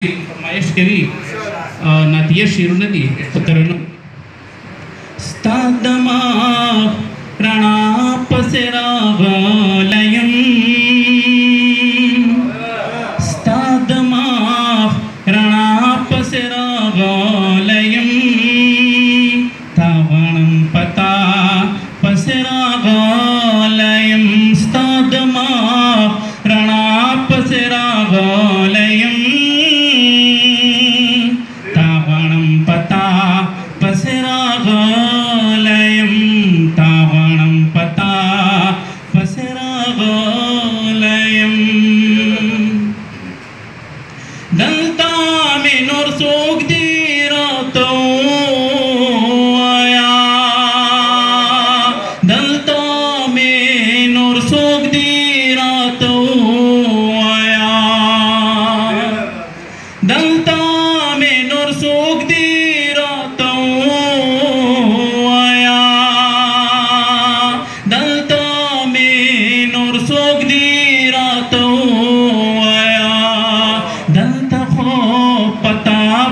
फरमाइश करी नातिया शेरू नदी पुत्रनो स्तादमा प्रणा पसेरा गलयम स्तादमा प्रणा पसेरा गलयम तावणम पता पसेरा गलयम स्तादमा प्रणा पसेरा गलयम पता पसेरा गलयम तावणम पता पसेरा गलयम दलता में नूर सोग दीरा तो आया दलता में नूर सोग दीरा तो आया दलता में नूर सोग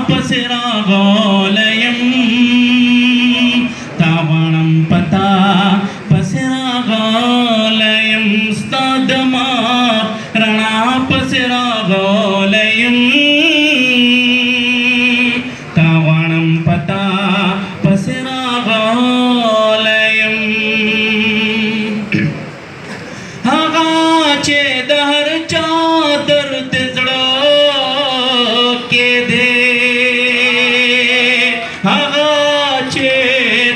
पसेरा गलयम तावणम पता पसेरा गलयम स्तादमा रणा पसेरा गलयम तावणम पता पसेरा गलयम हागाचे दहर चादर तिजड़ के दे हागाचे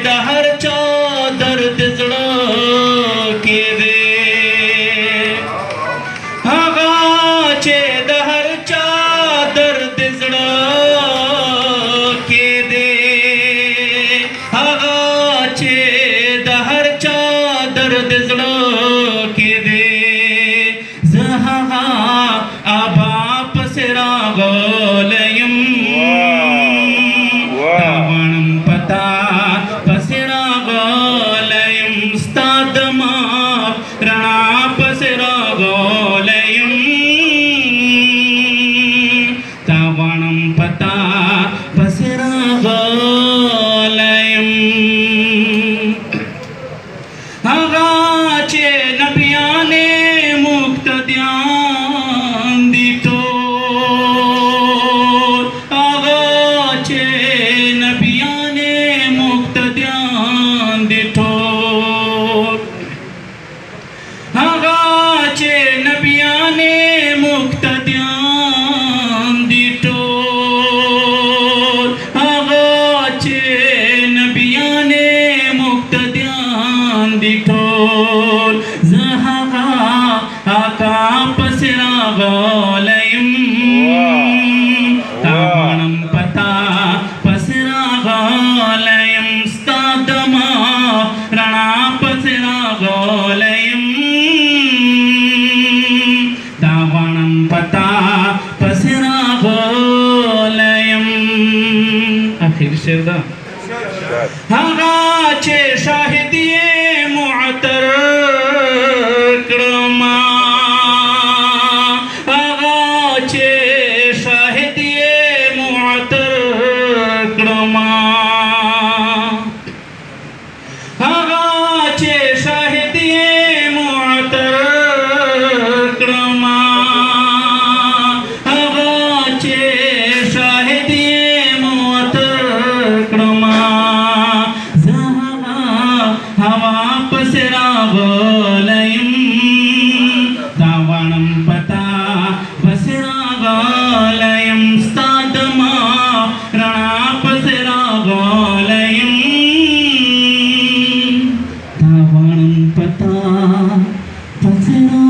दहर चादर तिजड़ के दे हागाचे दहर चादर तिजड़ के दे हागाचे दहर चादर तिजड़ के दे जहा आबा पसेरा गलयम तावणम पता पसेरा गलयम स्तादमा रणा पसेरा गलयम तावणम पता पसेरा गलयम हागाचे नबियाने मुक्तद्यान दितो आगाचे नबियाने मुक्तद्यान दितो आगाचे नबियाने मुक्तद्यान दितो आगाचे नबियाने मुक्तद्यान दितो जहा आका पसेरा गलयम तावणम पता पसेरा गलयम स्तादमा रणा पसेरा गलयम तावणम पता पसेरा गलयम आखिर शेरदा हागाचे शाहिदिये मुअतर क्रमा हागाचे शाहिदिये मुअतर क्रमा हागाचे शाहिदिये मुअतर क्रमा हागाचे शाहिदिये मुअतर क्रमा हवा पसेरा गलयम तावणम पता पसेरा गलयम स्तादमा रणा पसेरा गलयम तावणम पता पसेरा